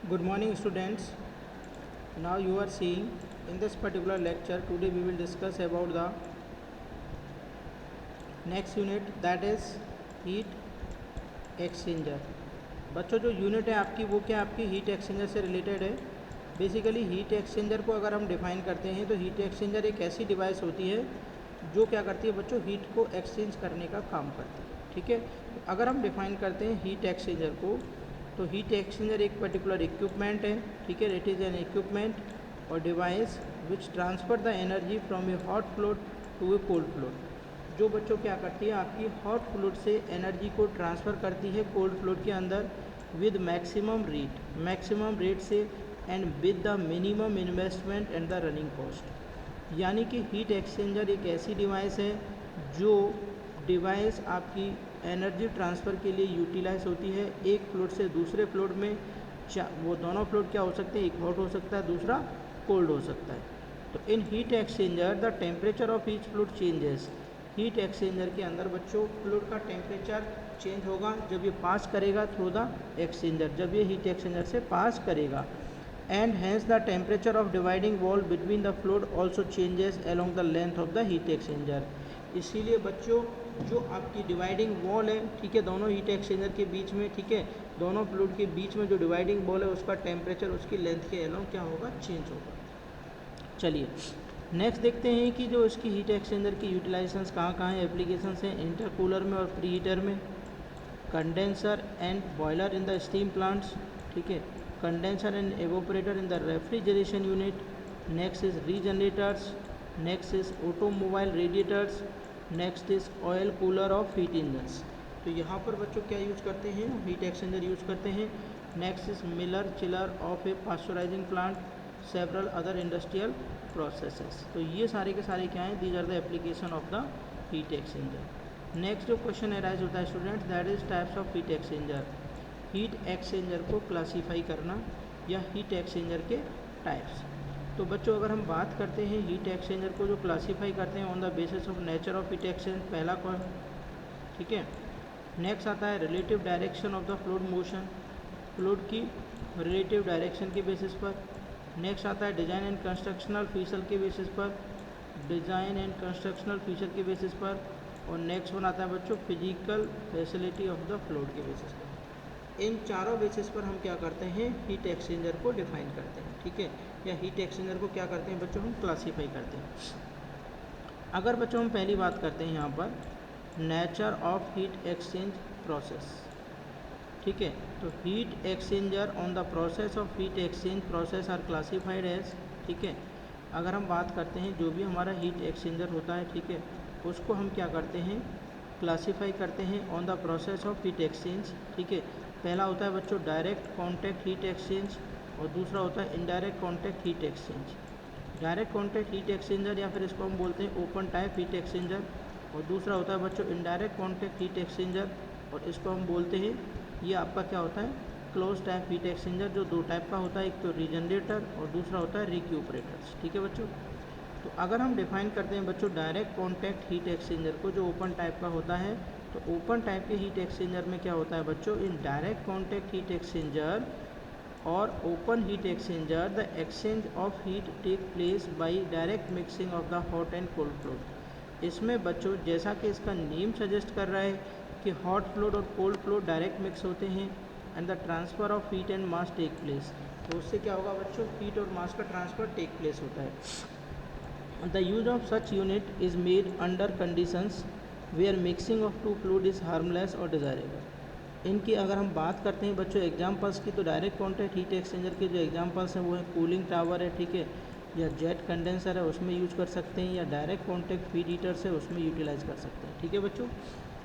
Good morning students. Now you are seeing in this particular lecture today we will discuss about the next unit, that is heat exchanger. बच्चों जो unit है आपकी वो क्या आपकी heat exchanger से related है। बेसिकली हीट एक्सचेंजर को अगर हम डिफ़ाइन करते हैं तो हीट एक्सचेंजर एक ऐसी डिवाइस होती है जो क्या करती है बच्चों, हीट को एक्सचेंज करने का काम करती है। ठीक है, अगर हम डिफ़ाइन करते हैं हीट एक्सचेंजर को तो हीट एक्सचेंजर एक पर्टिकुलर इक्विपमेंट है। ठीक है, इट इज़ एन इक्विपमेंट और device which transfer the energy from a hot fluid to a cold fluid. जो बच्चों क्या करती है आपकी हॉट फ्लूइड से एनर्जी को ट्रांसफ़र करती है कोल्ड फ्लूइड के अंदर विद मैक्सिमम रेट से and with the minimum investment and the running cost. यानी कि हीट एक्सचेंजर एक ऐसी डिवाइस है जो डिवाइस आपकी एनर्जी ट्रांसफ़र के लिए यूटिलाइज होती है एक फ्लूइड से दूसरे फ्लूइड में। वो दोनों फ्लूइड क्या हो सकते हैं, एक हॉट हो सकता है दूसरा कोल्ड हो सकता है। तो इन heat exchanger the temperature of each fluid changes. Heat exchanger के अंदर बच्चों फ्लूइड का टेम्परेचर चेंज होगा जब ये पास करेगा थ्रू द एक्सचेंजर, जब ये हीट एक्सचेंजर से पास करेगा। And has the temperature of dividing wall between the fluid also changes along the length of the heat exchanger. इसीलिए बच्चों जो आपकी डिवाइडिंग वॉल है, ठीक है, दोनों हीट एक्सचेंजर के बीच में, ठीक है, दोनों फ्लूइड के बीच में जो डिवाइडिंग वॉल है उसका टेम्परेचर उसकी लेंथ के अलोंग क्या होगा, चेंज होगा। चलिए नेक्स्ट देखते हैं कि जो इसकी हीट एक्सचेंजर की यूटिलाइजेशंस कहाँ हैं, एप्लीकेशंस हैं इंटरकूलर में और प्री हीटर में, condenser and boiler in the steam plants, ठीक है, condenser and evaporator in the refrigeration unit, next is regenerators, next is automobile radiators, next is oil cooler of heat engines. तो यहाँ पर बच्चों क्या यूज करते हैं, हीट एक्सचेंजर यूज करते हैं। Next is milk chiller of a pasteurizing plant, several other industrial processes. तो ये सारे के सारे क्या हैं, these are the application of the heat exchanger. Next जो क्वेश्चन अराइज होता है students, that is types of heat exchanger. Heat exchanger को क्लासीफाई करना या हीट एक्सचेंजर के टाइप्स। तो बच्चों अगर हम बात करते हैं हीट एक्सचेंजर को जो क्लासीफाई करते हैं on the basis of nature of heat exchange, पहला कौन, ठीक है। नेक्स्ट आता है relative direction of the fluid motion, fluid की रिलेटिव डायरेक्शन के बेसिस पर। नेक्स्ट आता है डिज़ाइन एंड कंस्ट्रक्शनल फीचर के बेसिस पर, डिज़ाइन एंड कंस्ट्रक्शनल फीचर के बेसिस पर। और नेक्स्ट वन आता है बच्चों physical facility of the fluid के बेसिस पर। इन चारों बेसिस पर हम क्या करते हैं, हीट एक्सचेंजर को डिफाइन करते हैं, ठीक है, या हीट एक्सचेंजर को क्या करते हैं बच्चों, हम क्लासीफाई करते हैं। अगर बच्चों हम पहली बात करते हैं यहाँ पर nature of heat exchange process, ठीक है, तो heat exchanger on the process of heat exchange process are classified as, ठीक है। अगर हम बात करते हैं जो भी हमारा हीट एक्सचेंजर होता है, ठीक है, उसको हम क्या करते हैं, क्लासीफाई करते हैं on the process of heat exchange, ठीक है। पहला होता है बच्चों डायरेक्ट कॉन्टैक्ट हीट एक्सचेंज और दूसरा होता है indirect contact heat exchange. Direct contact heat exchanger या फिर इसको हम बोलते हैं ओपन टाइप हीट एक्सचेंजर, और दूसरा होता है बच्चों इनडायरेक्ट कॉन्टैक्ट हीट एक्सचेंजर और इसको हम बोलते हैं, ये आपका क्या होता है, क्लोज टाइप हीट एक्सचेंजर, जो दो टाइप का होता है, एक तो रीजनरेटर और दूसरा होता है रिक्यूपरेटर्स, ठीक है बच्चों। तो अगर हम डिफाइन करते हैं बच्चों डायरेक्ट कॉन्टैक्ट हीट एक्सचेंजर को जो ओपन टाइप का होता है, तो ओपन टाइप के हीट एक्सचेंजर में क्या होता है बच्चों, in direct contact heat exchanger और open heat exchanger the exchange of heat take place by direct mixing of the hot and cold fluid. इसमें बच्चों जैसा कि इसका नेम सजेस्ट कर रहा है कि हॉट फ्लूइड और कोल्ड फ्लूइड डायरेक्ट मिक्स होते हैं and the transfer of heat and mass take place. तो उससे क्या होगा बच्चों, हीट और मास का ट्रांसफ़र टेक प्लेस होता है। The use of such unit is made under conditions where mixing of two fluid is harmless और डिज़ायरेबल। इनकी अगर हम बात करते हैं बच्चों एग्जांपल्स की, तो डायरेक्ट कॉन्टैक्ट हीट एक्सचेंजर के जो एग्जांपल्स हैं वो है कूलिंग टावर है, ठीक है, या जेट कंडेंसर है उसमें यूज कर सकते हैं, या डायरेक्ट कॉन्टैक्ट फीड हीटर्स है उसमें यूटिलाइज कर सकते हैं, ठीक है बच्चों।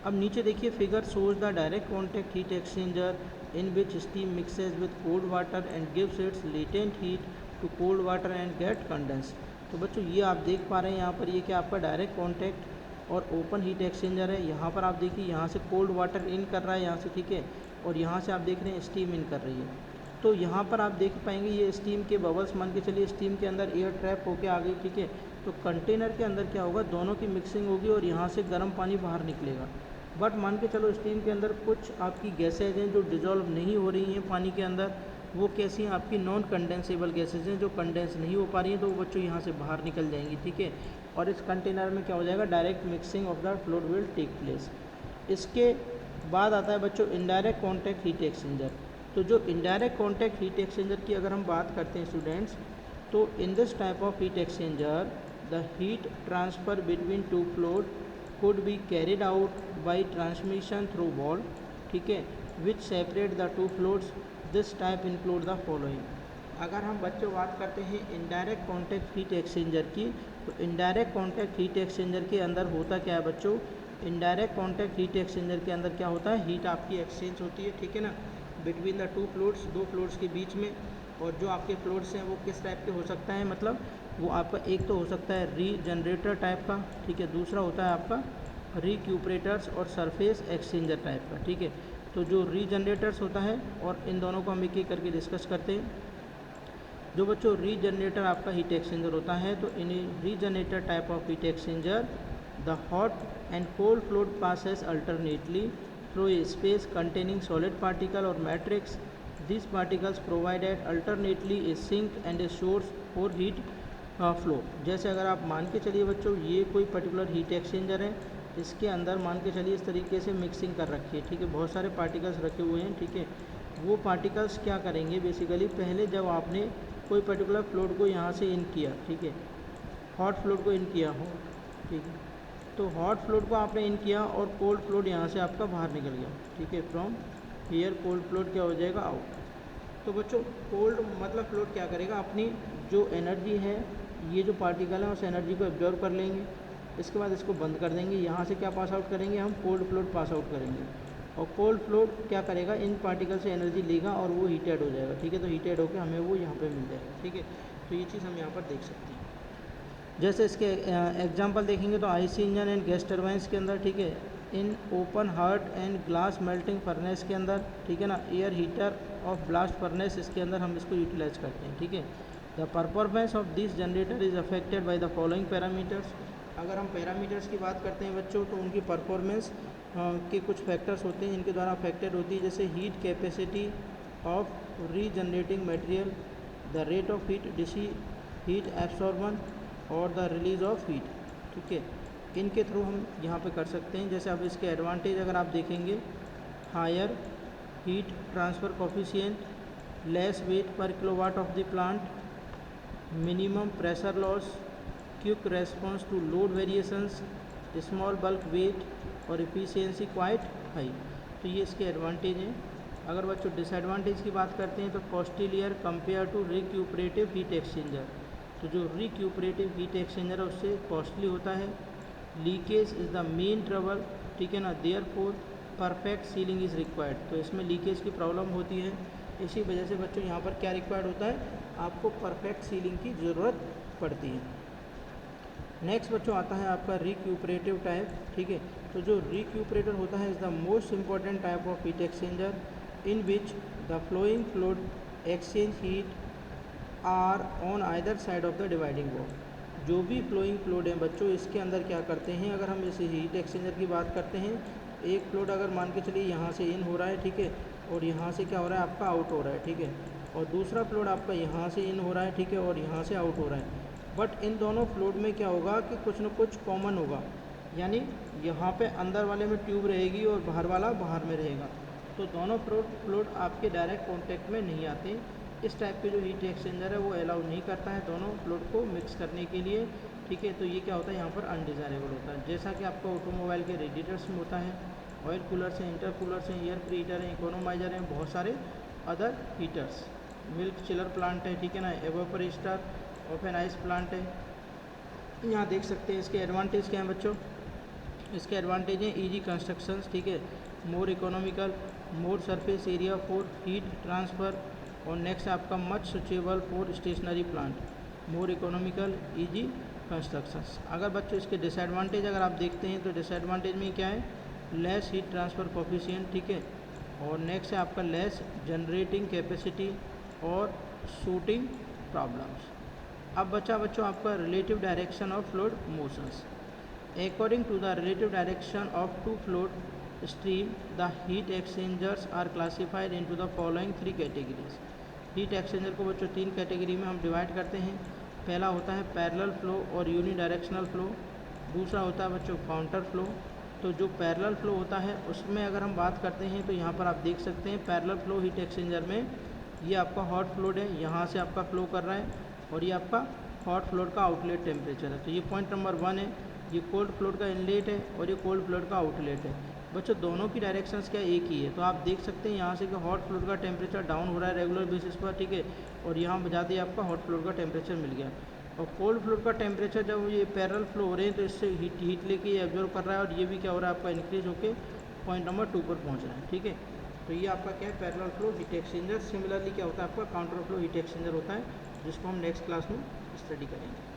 अब नीचे देखिए figure shows the direct contact heat exchanger in which steam mixes with cold water and gives its latent heat to cold water and get condense. तो बच्चों ये आप देख पा रहे हैं यहाँ पर, ये क्या आपका डायरेक्ट कॉन्टैक्ट और ओपन हीट एक्सचेंजर है। यहाँ पर आप देखिए यहाँ से कोल्ड वाटर इन कर रहा है यहाँ से, ठीक है, और यहाँ से आप देख रहे हैं स्टीम इन कर रही है। तो यहाँ पर आप देख पाएंगे ये स्टीम के बबल्स, मान के चलिए स्टीम के अंदर एयर ट्रैप होके आ गई, ठीक है, तो कंटेनर के अंदर क्या होगा, दोनों की मिक्सिंग होगी और यहाँ से गर्म पानी बाहर निकलेगा। बट मान के चलो स्टीम के अंदर कुछ आपकी गैसेज हैं जो डिज़ोल्व नहीं हो रही हैं पानी के अंदर, वो कैसी हैं, आपकी नॉन कंडेंसेबल गैसेज हैं, जो कंडेंस नहीं हो पा रही हैं, तो वो बच्चों यहाँ से बाहर निकल जाएंगी, ठीक है। और इस कंटेनर में क्या हो जाएगा, direct mixing of the fluid will take place. इसके बाद आता है बच्चों इनडायरेक्ट कॉन्टैक्ट हीट एक्सचेंजर। तो जो इनडायरेक्ट कॉन्टैक्ट हीट एक्सचेंजर की अगर हम बात करते हैं स्टूडेंट्स, तो in this type of heat exchanger the heat transfer between two fluid could be carried out by transmission through wall, ठीक है, which separate the two fluids. This type include the following. अगर हम बच्चों बात करते हैं indirect contact heat exchanger की, तो इनडायरेक्ट कॉन्टैक्ट हीट एक्सचेंजर के अंदर होता क्या है बच्चों, इनडायरेक्ट कॉन्टैक्ट हीट एक्सचेंजर के अंदर क्या होता है, हीट आपकी एक्सचेंज होती है, ठीक है ना, बिटवीन द टू फ्लूइड्स, दो फ्लूइड्स के बीच में। और जो आपके फ्लूइड्स हैं वो किस टाइप के हो सकता है, मतलब वो आपका एक तो हो सकता है रीजनरेटर टाइप का, ठीक है, दूसरा होता है आपका रिक्यूपरेटर्स और सरफेस एक्सचेंजर टाइप का, ठीक है। तो जो रीजनरेटर्स होता है, और इन दोनों को हम एक एक करके डिस्कस करते हैं। जो बच्चों रीजनरेटर आपका हीट एक्सचेंजर होता है, तो in regenerator type of heat exchanger the hot and cold fluid passes alternately through a space containing solid particle और matrix. These particles provided alternately a sink and a source for heat flow. जैसे अगर आप मान के चलिए बच्चों, ये कोई पर्टिकुलर हीट एक्सचेंजर है, इसके अंदर मान के चलिए इस तरीके से मिक्सिंग कर रखी है, ठीक है, बहुत सारे पार्टिकल्स रखे हुए हैं, ठीक है। वो पार्टिकल्स क्या करेंगे बेसिकली, पहले जब आपने कोई पर्टिकुलर फ्लूइड को यहाँ से इन किया, ठीक है, हॉट फ्लूइड को इन किया हो, ठीक है, तो हॉट फ्लूइड को आपने इन किया और कोल्ड फ्लूइड यहाँ से आपका बाहर निकल गया, ठीक है, फ्रॉम हियर कोल्ड फ्लूइड क्या हो जाएगा, आउट। तो बच्चों कोल्ड मतलब फ्लूइड क्या करेगा, अपनी जो एनर्जी है, ये जो पार्टिकल है उस एनर्जी को एब्जॉर्व कर लेंगे, इसके बाद इसको बंद कर देंगे, यहाँ से क्या पास आउट करेंगे, हम कोल्ड फ्लूइड पास आउट करेंगे, और कोल्ड फ्लूइड क्या करेगा, इन पार्टिकल से एनर्जी लेगा और वो हीटेड हो जाएगा, ठीक है, तो हीटेड होकर हमें वो यहाँ पे मिल जाएगा, ठीक है। तो ये चीज़ हम यहाँ पर देख सकते हैं। जैसे इसके एग्जांपल देखेंगे तो IC engine and gas turbines के अंदर, ठीक है, in open heart and glass melting furnace के अंदर, ठीक है ना, air heater of blast furnace, इसके अंदर हम इसको यूटिलाइज करते हैं, ठीक है। The performance of this generator is affected by the following parameters. अगर हम पैरामीटर्स की बात करते हैं बच्चों, तो उनकी परफॉर्मेंस के कुछ फैक्टर्स होते हैं जिनके द्वारा अफेक्टेड होती है, जैसे heat capacity of regenerating material, the rate of heat डिसी हीट एब्सॉर्बन और द रिलीज ऑफ हीट, ठीक है, इनके थ्रू हम यहाँ पे कर सकते हैं। जैसे अब इसके एडवांटेज अगर आप देखेंगे, higher heat transfer coefficient, less weight per kilowatt of the plant, minimum pressure loss, quick response to load variations, small bulk weight और एफिशिएंसी क्वाइट हाई। तो ये इसके एडवांटेज हैं। अगर बच्चों डिसएडवांटेज की बात करते हैं, तो costlier compare to recuperative heat exchanger. तो जो रिक्यूपरेटिव हीट एक्सचेंजर है उससे कॉस्टली होता है। Leakage is the main trouble, ठीक है ना, therefore perfect ceiling is required. तो इसमें लीकेज की प्रॉब्लम होती है, इसी वजह से बच्चों यहाँ पर क्या रिक्वायर्ड होता है, आपको परफेक्ट सीलिंग की ज़रूरत पड़ती है। नेक्स्ट बच्चों आता है आपका रिक्यूपरेटिव टाइप, ठीक है। तो जो रिक्यूपरेटर होता है is the most important type of heat exchanger in which the flowing fluid exchange heat are on either side of the dividing wall. जो भी फ्लोइंग फ्लूइड हैं बच्चों, इसके अंदर क्या करते हैं, अगर हम इस हीट एक्सचेंजर की बात करते हैं, एक फ्लूइड अगर मान के चलिए यहाँ से इन हो रहा है, ठीक है, और यहाँ से क्या हो रहा है, आपका आउट हो रहा है, ठीक है, और दूसरा फ्लूइड आपका यहाँ से इन हो रहा है, ठीक है, और यहाँ से आउट हो रहा है। बट इन दोनों फ्लूइड में क्या होगा कि कुछ न कुछ कॉमन होगा, यानी यहाँ पे अंदर वाले में ट्यूब रहेगी और बाहर वाला बाहर में रहेगा। तो दोनों फ्लूइड आपके डायरेक्ट कॉन्टैक्ट में नहीं आते। इस टाइप के जो हीट एक्सचेंजर है वो अलाउ नहीं करता है दोनों फ्लूइड को मिक्स करने के लिए, ठीक है। तो ये क्या होता है, यहाँ पर अनडिज़ायरेबल होता है। जैसा कि आपका ऑटोमोबाइल के रेडिएटर्स में होता है, ऑयल कूलर्स हैं, इंटरकूलर्स हैं, एयर प्री हीटर हैं, इकोनोमाइजर हैं, बहुत सारे other heaters, milk chiller plant है, ठीक है ना, एवापोरेटर, ओपन आइस प्लांट है। यहाँ देख सकते हैं इसके एडवांटेज क्या हैं बच्चों। इसके एडवांटेज हैं इजी कंस्ट्रक्शंस, ठीक है, more economical, more surface area for heat transfer, और नेक्स्ट आपका much suitable for stationary plant, more economical, easy constructions. अगर बच्चों इसके डिसएडवांटेज अगर आप देखते हैं तो डिसएडवांटेज में क्या है, लेस हीट ट्रांसफ़र कोफिशिएंट, ठीक है, और नेक्स्ट है आपका लेस जनरेटिंग कैपेसिटी और शूटिंग प्रॉब्लम्स। अब बच्चों आपका relative direction of fluid motions. According to the relative direction of two fluid stream, the heat exchangers are classified into the following three categories. Heat exchanger को बच्चों 3 category में हम divide करते हैं। पहला होता है पैरेलल फ्लो और यूनिडायरेक्शनल फ्लो, दूसरा होता है बच्चों काउंटर फ्लो। तो जो पैरेलल फ्लो होता है उसमें अगर हम बात करते हैं तो यहाँ पर आप देख सकते हैं पैरेलल फ्लो हीट एक्सचेंजर में ये आपका हॉट फ्लूइड है, यहाँ से आपका फ्लो कर रहा है और ये आपका हॉट फ्लूइड का आउटलेट टेम्परेचर है। तो ये पॉइंट नंबर 1 है, ये कोल्ड फ्लूइड का इनलेट है और ये कोल्ड फ्लूइड का आउटलेट है। बच्चों दोनों की डायरेक्शंस क्या एक ही है, तो आप देख सकते हैं यहाँ से कि हॉट फ्लूइड का टेम्परेचर डाउन हो रहा है रेगुलर बेसिस पर, ठीक है, और यहाँ बजाते ही आपका हॉट फ्लूइड का टेम्परेचर मिल गया। और कोल्ड फ्लूइड का टेम्परेचर जब ये पैरेलल फ्लो हो रहे हैं तो इससे हीट लेके ये एब्जॉर्व कर रहा है और ये भी क्या हो रहा है आपका इंक्रीज होकर पॉइंट नंबर 2 पर पहुँच रहा है, ठीक है। तो ये आपका क्या है parallel flow heat exchanger. Similarly क्या होता है आपका काउंटर फ्लो हीट एक्सचेंजर होता है, जिसको हम नेक्स्ट क्लास में स्टडी करेंगे।